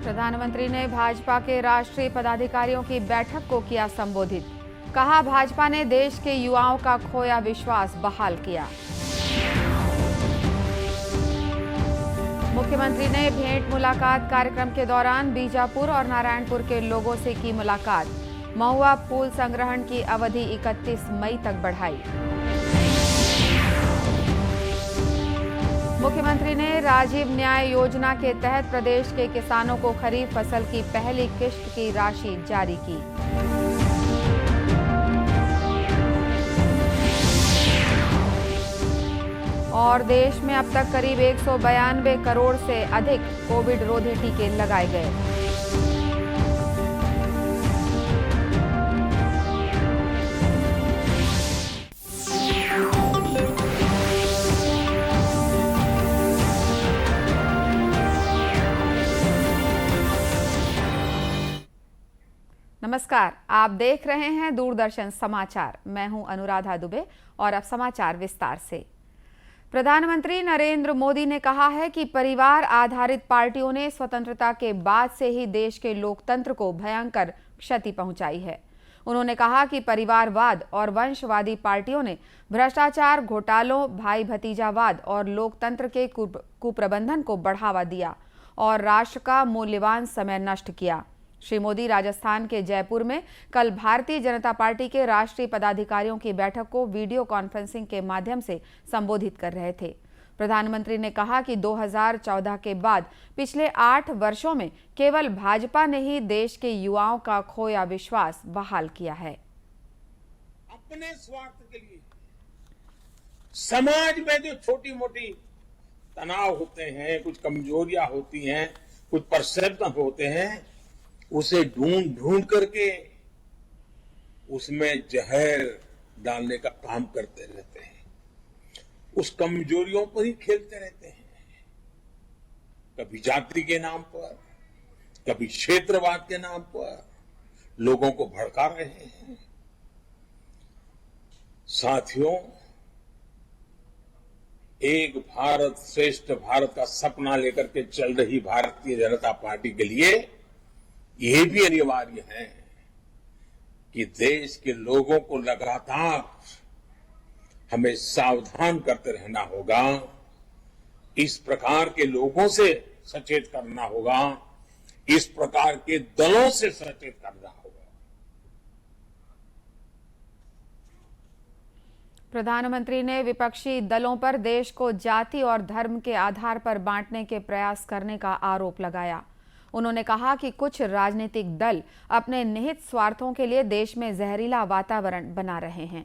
प्रधानमंत्री ने भाजपा के राष्ट्रीय पदाधिकारियों की बैठक को किया संबोधित। कहा, भाजपा ने देश के युवाओं का खोया विश्वास बहाल किया। मुख्यमंत्री ने भेंट मुलाकात कार्यक्रम के दौरान बीजापुर और नारायणपुर के लोगों से की मुलाकात। महुआ फूल संग्रहण की अवधि 31 मई तक बढ़ाई। मुख्यमंत्री ने राजीव न्याय योजना के तहत प्रदेश के किसानों को खरीफ फसल की पहली किश्त की राशि जारी की। और देश में अब तक करीब 192 करोड़ से अधिक कोविड रोधी टीके लगाए गए। नमस्कार, आप देख रहे हैं दूरदर्शन समाचार। मैं हूं अनुराधा दुबे और अब समाचार विस्तार से। प्रधानमंत्री नरेंद्र मोदी ने कहा है कि परिवार आधारित पार्टियों ने स्वतंत्रता के बाद से ही देश के लोकतंत्र को भयंकर क्षति पहुंचाई है। उन्होंने कहा कि परिवारवाद और वंशवादी पार्टियों ने भ्रष्टाचार, घोटालों, भाई भतीजावाद और लोकतंत्र के कुप्रबंधन को बढ़ावा दिया और राष्ट्र का मूल्यवान समय नष्ट किया। श्री मोदी राजस्थान के जयपुर में कल भारतीय जनता पार्टी के राष्ट्रीय पदाधिकारियों की बैठक को वीडियो कॉन्फ्रेंसिंग के माध्यम से संबोधित कर रहे थे। प्रधानमंत्री ने कहा कि 2014 के बाद पिछले 8 वर्षों में केवल भाजपा ने ही देश के युवाओं का खोया विश्वास बहाल किया है। अपने स्वार्थ के लिए समाज में जो छोटी मोटी तनाव होते हैं, कुछ कमजोरियां होती हैं, कुछ परसेप्शन होते हैं, उसे ढूंढ करके उसमें जहर डालने का काम करते रहते हैं। उस कमजोरियों पर ही खेलते रहते हैं। कभी जाति के नाम पर, कभी क्षेत्रवाद के नाम पर लोगों को भड़का रहे हैं। साथियों, एक भारत श्रेष्ठ भारत का सपना लेकर के चल रही भारतीय जनता पार्टी के लिए ये भी अनिवार्य है कि देश के लोगों को लगातार हमें सावधान करते रहना होगा। इस प्रकार के लोगों से सचेत करना होगा, इस प्रकार के दलों से सचेत करना होगा। प्रधानमंत्री ने विपक्षी दलों पर देश को जाति और धर्म के आधार पर बांटने के प्रयास करने का आरोप लगाया। उन्होंने कहा कि कुछ राजनीतिक दल अपने निहित स्वार्थों के लिए देश में जहरीला वातावरण बना रहे हैं।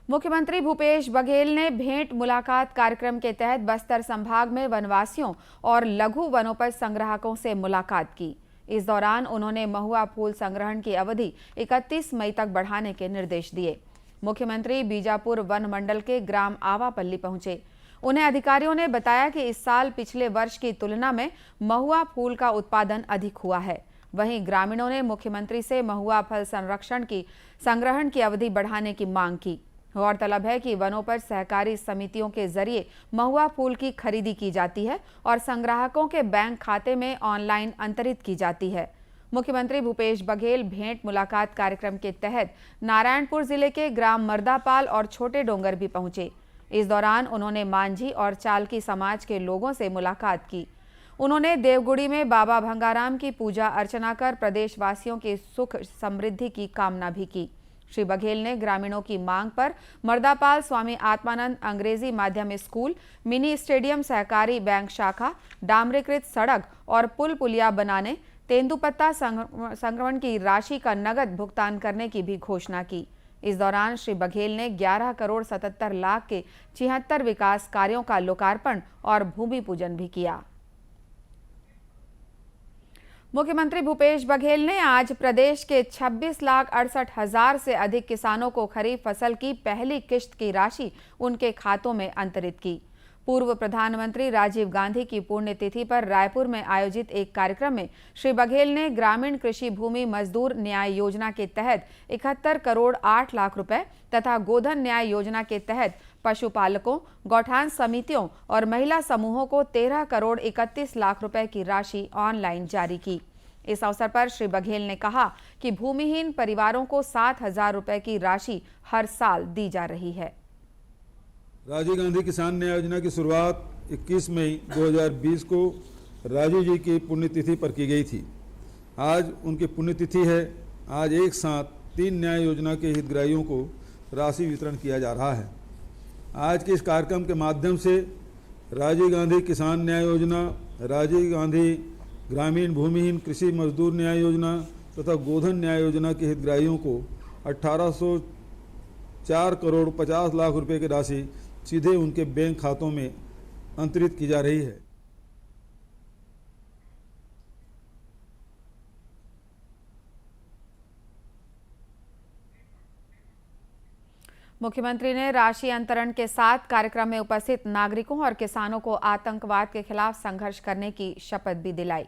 मुख्यमंत्री भूपेश बघेल ने भेंट मुलाकात कार्यक्रम के तहत बस्तर संभाग में वनवासियों और लघु वनोपज संग्राहकों से मुलाकात की। इस दौरान उन्होंने महुआ फूल संग्रहण की अवधि 31 मई तक बढ़ाने के निर्देश दिए। मुख्यमंत्री बीजापुर वन मंडल के ग्राम आवापल्ली पहुंचे। उन्हें अधिकारियों ने बताया कि इस साल पिछले वर्ष की तुलना में महुआ फूल का उत्पादन अधिक हुआ है। वहीं ग्रामीणों ने मुख्यमंत्री से महुआ फल संग्रहण की अवधि बढ़ाने की मांग की। गौरतलब है कि वनोपज सहकारी समितियों के जरिए महुआ फूल की खरीदी की जाती है और संग्राहकों के बैंक खाते में ऑनलाइन अंतरित की जाती है। मुख्यमंत्री भूपेश बघेल भेंट मुलाकात कार्यक्रम के तहत नारायणपुर जिले के ग्राम मर्दापाल और छोटे डोंगर भी पहुंचे। इस दौरान उन्होंने मांझी और चालकी समाज के लोगों से मुलाकात की। उन्होंने देवगुड़ी में बाबा भंगाराम की पूजा अर्चना कर प्रदेशवासियों के सुख समृद्धि की कामना भी की। श्री बघेल ने ग्रामीणों की मांग पर मर्दापाल स्वामी आत्मानंद अंग्रेजी माध्यम स्कूल, मिनी स्टेडियम, सहकारी बैंक शाखा, डामरीकृत सड़क और पुल पुलिया बनाने, तेंदुपत्ता संग्रहण की राशि का नगद भुगतान करने की भी घोषणा की। इस दौरान श्री बघेल ने 11 करोड़ 77 लाख के 76 विकास कार्यों का लोकार्पण और भूमि पूजन भी किया। मुख्यमंत्री भूपेश बघेल ने आज प्रदेश के 26,68,000 से अधिक किसानों को खरीफ फसल की पहली किश्त की राशि उनके खातों में अंतरित की। पूर्व प्रधानमंत्री राजीव गांधी की पुण्यतिथि पर रायपुर में आयोजित एक कार्यक्रम में श्री बघेल ने ग्रामीण कृषि भूमि मजदूर न्याय योजना के तहत 71 करोड़ 8 लाख रुपए तथा गोधन न्याय योजना के तहत पशुपालकों, गौठान समितियों और महिला समूहों को 13 करोड़ 31 लाख रुपए की राशि ऑनलाइन जारी की। इस अवसर पर श्री बघेल ने कहा कि भूमिहीन परिवारों को 7,000 रुपए की राशि हर साल दी जा रही है। राजीव गांधी किसान न्याय योजना की शुरुआत 21 मई 2020 को राजीव जी की पुण्यतिथि पर की गई थी। आज उनकी पुण्यतिथि है। आज एक साथ 3 न्याय योजना के हितग्राहियों को राशि वितरण किया जा रहा है। आज के इस कार्यक्रम के माध्यम से राजीव गांधी किसान न्याय योजना, राजीव गांधी ग्रामीण भूमिहीन कृषि मजदूर न्याय योजना तथा गोधन न्याय योजना के हितग्राहियों को 1804 करोड़ 50 लाख रुपए की राशि सीधे उनके बैंक खातों में अंतरित की जा रही है। मुख्यमंत्री ने राशि अंतरण के साथ कार्यक्रम में उपस्थित नागरिकों और किसानों को आतंकवाद के खिलाफ संघर्ष करने की शपथ भी दिलाई।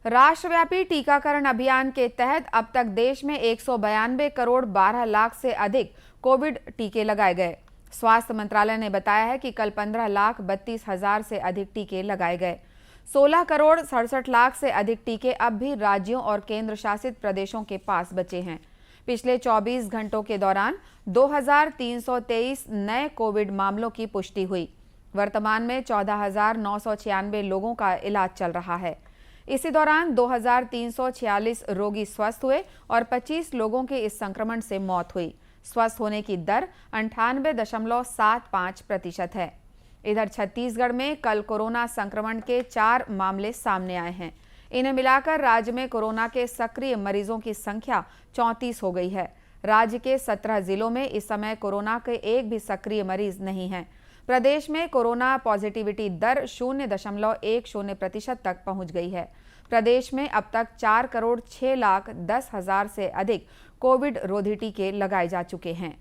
राष्ट्रव्यापी टीकाकरण अभियान के तहत अब तक देश में 192 करोड़ 12 लाख से अधिक कोविड टीके लगाए गए। स्वास्थ्य मंत्रालय ने बताया है कि कल 15 लाख 32 हजार से अधिक टीके लगाए गए। 16 करोड़ 67 लाख से अधिक टीके अब भी राज्यों और केंद्र शासित प्रदेशों के पास बचे हैं। पिछले 24 घंटों के दौरान 2323 नए कोविड मामलों की पुष्टि हुई। वर्तमान में 14,996 लोगों का इलाज चल रहा है। इसी दौरान 2,346 रोगी स्वस्थ हुए और 25 लोगों की इस संक्रमण से मौत हुई। स्वस्थ होने की दर 98.75% है। इधर छत्तीसगढ़ में कल कोरोना संक्रमण के 4 मामले सामने आए हैं। इन्हें मिलाकर राज्य में कोरोना के सक्रिय मरीजों की संख्या 34 हो गई है। राज्य के 17 जिलों में इस समय कोरोना के एक भी सक्रिय मरीज नहीं हैं। प्रदेश में कोरोना पॉजिटिविटी दर 0.10% तक पहुंच गई है। प्रदेश में अब तक 4 करोड़ 6 लाख 10 हजार से अधिक कोविड रोधी टीके लगाए जा चुके हैं।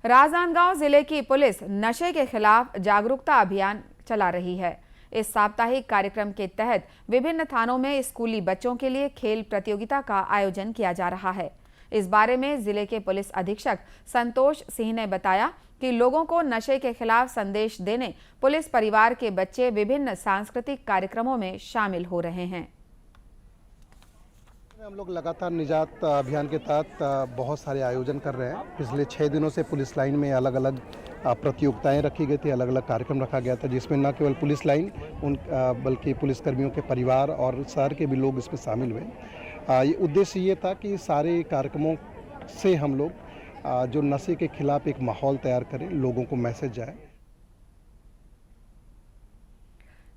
राजनांदगांव जिले की पुलिस नशे के खिलाफ जागरूकता अभियान चला रही है। इस साप्ताहिक कार्यक्रम के तहत विभिन्न थानों में स्कूली बच्चों के लिए खेल प्रतियोगिता का आयोजन किया जा रहा है। इस बारे में जिले के पुलिस अधीक्षक संतोष सिंह ने बताया कि लोगों को नशे के खिलाफ संदेश देने पुलिस परिवार के बच्चे विभिन्न सांस्कृतिक कार्यक्रमों में शामिल हो रहे हैं। हम लोग लगातार निजात अभियान के तहत बहुत सारे आयोजन कर रहे हैं। पिछले 6 दिनों से पुलिस लाइन में अलग अलग प्रतियोगिताएं रखी गई थी, अलग अलग कार्यक्रम रखा गया था, जिसमें न केवल पुलिस लाइन बल्कि पुलिसकर्मियों के परिवार और शहर के भी लोग इसमें शामिल हुए। ये उद्देश्य ये था कि सारे कार्यक्रमों से हम लोग जो नशे के खिलाफ एक माहौल तैयार करें, लोगों को मैसेज जाए।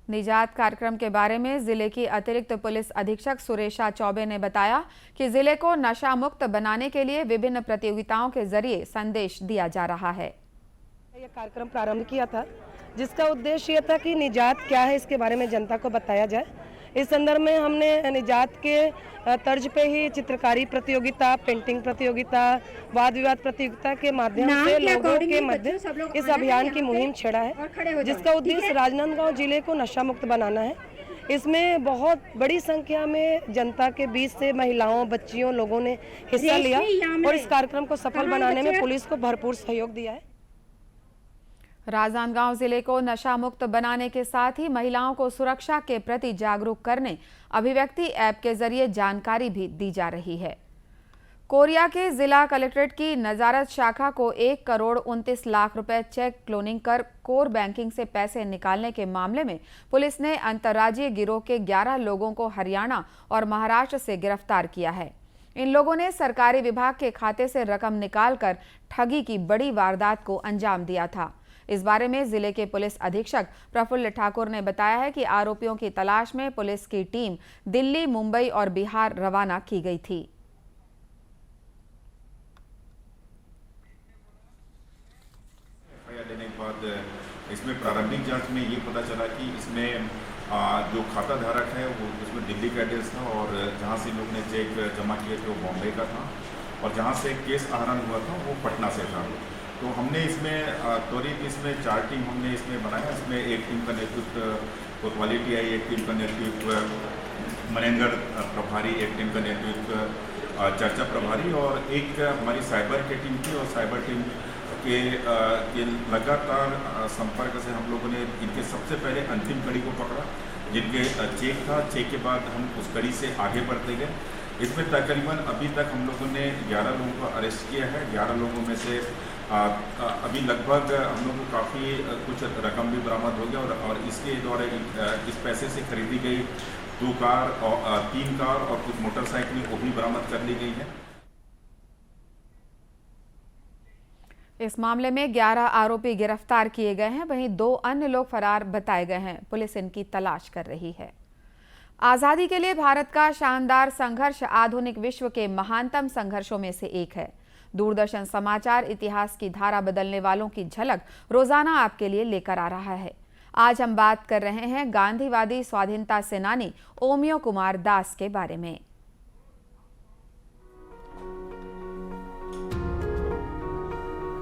निजात कार्यक्रम के बारे में जिले की अतिरिक्त पुलिस अधीक्षक सुरेशा चौबे ने बताया कि जिले को नशा मुक्त बनाने के लिए विभिन्न प्रतियोगिताओं के जरिए संदेश दिया जा रहा है। यह कार्यक्रम प्रारंभ किया था जिसका उद्देश्य यह था कि निजात क्या है इसके बारे में जनता को बताया जाए। इस संदर्भ में हमने निजात के तर्ज पे ही चित्रकारी प्रतियोगिता, पेंटिंग प्रतियोगिता, वाद विवाद प्रतियोगिता के माध्यम से लोगों के मध्य इस अभियान की मुहिम छेड़ा है, जिसका उद्देश्य राजनांदगांव जिले को नशा मुक्त बनाना है। इसमें बहुत बड़ी संख्या में जनता के बीच से महिलाओं, बच्चियों, लोगों ने हिस्सा लिया और इस कार्यक्रम को सफल बनाने में पुलिस को भरपूर सहयोग दिया है। राजनांदगांव जिले को नशा मुक्त बनाने के साथ ही महिलाओं को सुरक्षा के प्रति जागरूक करने अभिव्यक्ति ऐप के जरिए जानकारी भी दी जा रही है। कोरिया के जिला कलेक्ट्रेट की नजारत शाखा को 1 करोड़ 29 लाख रुपए चेक क्लोनिंग कर कोर बैंकिंग से पैसे निकालने के मामले में पुलिस ने अंतर्राज्यीय गिरोह के 11 लोगों को हरियाणा और महाराष्ट्र से गिरफ्तार किया है। इन लोगों ने सरकारी विभाग के खाते से रकम निकालकर ठगी की बड़ी वारदात को अंजाम दिया था। इस बारे में जिले के पुलिस अधीक्षक प्रफुल्ल ठाकुर ने बताया है कि आरोपियों की तलाश में पुलिस की टीम दिल्ली, मुंबई और बिहार रवाना की गई थी। देने के बाद इसमें प्रारंभिक जांच में ये पता चला कि इसमें जो खाता धारक है वो उसमें दिल्ली का एड्रेस था और जहाँ से लोग ने चेक जमा किए थे वो बॉम्बे का था और जहाँ से केस आहरण हुआ था वो पटना से था। तो हमने इसमें त्वरित इसमें 4 टीम हमने इसमें बनाया। इसमें एक टीम का नेतृत्व कोतवाली टीआई, एक टीम का नेतृत्व मनेंद्र प्रभारी, एक टीम का नेतृत्व चर्चा प्रभारी और एक हमारी साइबर की टीम थी और साइबर टीम के लगातार संपर्क से हम लोगों ने इनके सबसे पहले अंतिम कड़ी को पकड़ा, जिनके चेक था। चेक के बाद हम उस कड़ी से आगे बढ़ते गए। इसमें तकरीबन अभी तक हम लोगों ने 11 लोगों को अरेस्ट किया है। 11 लोगों में से अभी लगभग हम लोग को काफ़ी कुछ रकम भी बरामद हो गया और इसके द्वारा इस पैसे से खरीदी गई 2 कार और 3 कार और कुछ मोटरसाइकिल वो भी बरामद कर ली गई है। इस मामले में 11 आरोपी गिरफ्तार किए गए हैं, वहीं 2 अन्य लोग फरार बताए गए हैं। पुलिस इनकी तलाश कर रही है। आजादी के लिए भारत का शानदार संघर्ष आधुनिक विश्व के महानतम संघर्षों में से एक है। दूरदर्शन समाचार इतिहास की धारा बदलने वालों की झलक रोजाना आपके लिए लेकर आ रहा है। आज हम बात कर रहे हैं गांधीवादी स्वाधीनता सेनानी ओमियो कुमार दास के बारे में।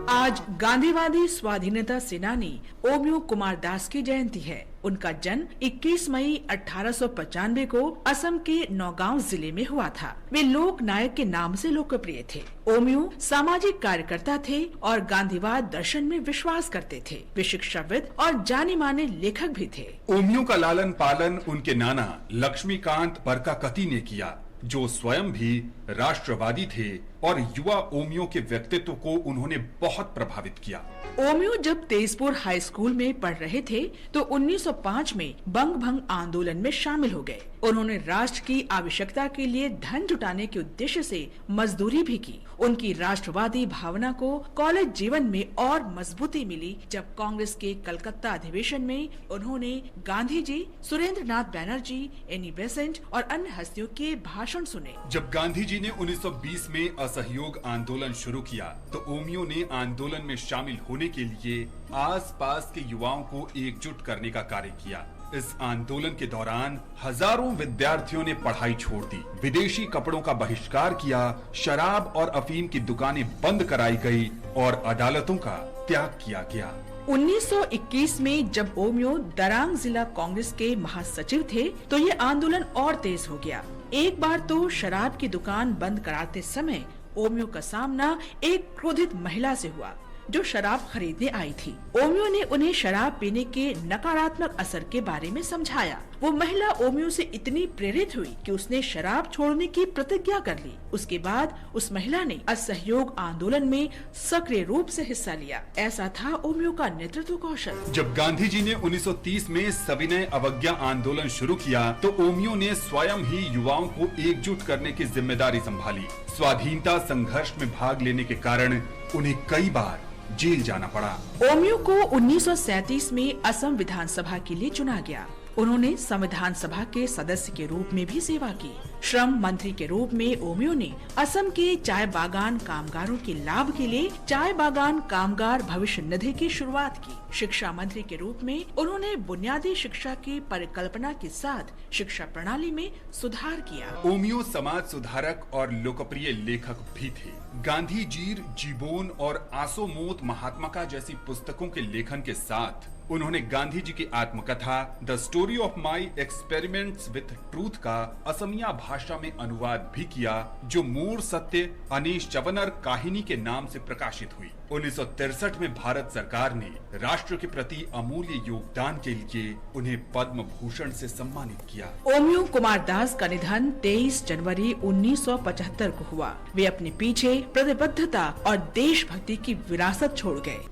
आज गांधीवादी स्वाधीनता सेनानी ओमियो कुमार दास की जयंती है। उनका जन्म 21 मई 1895 को असम के नौगांव जिले में हुआ था। वे लोक नायक के नाम से लोकप्रिय थे। ओमियो सामाजिक कार्यकर्ता थे और गांधीवाद दर्शन में विश्वास करते थे। वे शिक्षाविद और जाने माने लेखक भी थे। ओमियो का लालन पालन उनके नाना लक्ष्मीकांत बरकाकती ने किया, जो स्वयं भी राष्ट्रवादी थे और युवा ओमियो के व्यक्तित्व को उन्होंने बहुत प्रभावित किया। ओमियो जब तेजपुर हाई स्कूल में पढ़ रहे थे तो 1905 में बंग भंग आंदोलन में शामिल हो गए। उन्होंने राष्ट्र की आवश्यकता के लिए धन जुटाने के उद्देश्य से मजदूरी भी की। उनकी राष्ट्रवादी भावना को कॉलेज जीवन में और मजबूती मिली जब कांग्रेस के कलकत्ता अधिवेशन में उन्होंने गांधी जी, सुरेंद्र नाथ बैनर्जी, एनी बेसेंट और अन्य हस्तियों के भाषण सुने। जब गांधी जी ने 1920 में असहयोग आंदोलन शुरू किया तो ओमियो ने आंदोलन में शामिल होने के लिए आसपास के युवाओं को एकजुट करने का कार्य किया। इस आंदोलन के दौरान हजारों विद्यार्थियों ने पढ़ाई छोड़ दी, विदेशी कपड़ों का बहिष्कार किया, शराब और अफीम की दुकानें बंद कराई गई और अदालतों का त्याग किया गया। 1921 में जब ओमियो दरांग जिला कांग्रेस के महासचिव थे तो ये आंदोलन और तेज हो गया। एक बार तो शराब की दुकान बंद कराते समय ओमियो का सामना एक क्रोधित महिला से हुआ जो शराब खरीदने आई थी। ओमियो ने उन्हें शराब पीने के नकारात्मक असर के बारे में समझाया। वो महिला ओमियो से इतनी प्रेरित हुई कि उसने शराब छोड़ने की प्रतिज्ञा कर ली। उसके बाद उस महिला ने असहयोग आंदोलन में सक्रिय रूप से हिस्सा लिया। ऐसा था ओमियो का नेतृत्व कौशल। जब गांधी जी ने 1930 में सविनय अवज्ञा आंदोलन शुरू किया तो ओमियो ने स्वयं ही युवाओं को एकजुट करने की जिम्मेदारी संभाली। स्वाधीनता संघर्ष में भाग लेने के कारण उन्हें कई बार जेल जाना पड़ा। ओमियो को 1937 में असम विधानसभा के लिए चुना गया। उन्होंने संविधान सभा के सदस्य के रूप में भी सेवा की। श्रम मंत्री के रूप में ओमियो ने असम के चाय बागान कामगारों के लाभ के लिए चाय बागान कामगार भविष्य निधि की शुरुआत की। शिक्षा मंत्री के रूप में उन्होंने बुनियादी शिक्षा की परिकल्पना के साथ शिक्षा प्रणाली में सुधार किया। ओमियो समाज सुधारक और लोकप्रिय लेखक भी थे। गांधी जीर, जीबोन और आसोमोत महात्मा जैसी पुस्तकों के लेखन के साथ उन्होंने गांधी जी की आत्मकथा the story of my experiments with truth का असमिया भाषा में अनुवाद भी किया, जो मूर सत्य अनीश चवनर काहिनी के नाम से प्रकाशित हुई। 1963 में भारत सरकार ने राष्ट्र के प्रति अमूल्य योगदान के लिए उन्हें पद्म भूषण से सम्मानित किया। ओमियो कुमार दास का निधन 23 जनवरी 1975 को हुआ। वे अपने पीछे प्रतिबद्धता और देशभक्ति की विरासत छोड़ गए।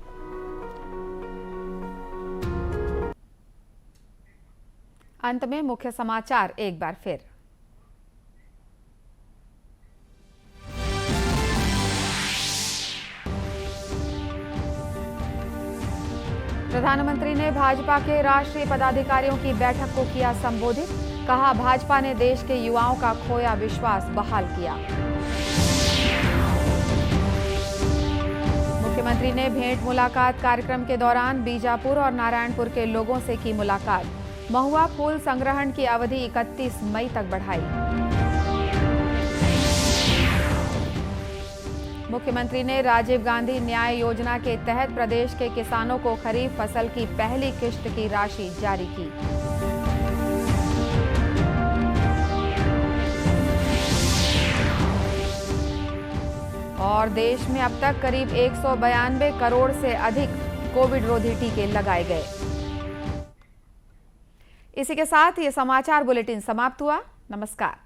अंत में मुख्य समाचार एक बार फिर। प्रधानमंत्री ने भाजपा के राष्ट्रीय पदाधिकारियों की बैठक को किया संबोधित। कहा, भाजपा ने देश के युवाओं का खोया विश्वास बहाल किया। मुख्यमंत्री ने भेंट मुलाकात कार्यक्रम के दौरान बीजापुर और नारायणपुर के लोगों से की मुलाकात। महुआ फूल संग्रहण की अवधि 31 मई तक बढ़ाई। मुख्यमंत्री ने राजीव गांधी न्याय योजना के तहत प्रदेश के किसानों को खरीफ फसल की पहली किश्त की राशि जारी की। और और देश में अब तक करीब 192 करोड़ से अधिक कोविड रोधी टीके लगाए गए। इसी के साथ ये समाचार बुलेटिन समाप्त हुआ। नमस्कार।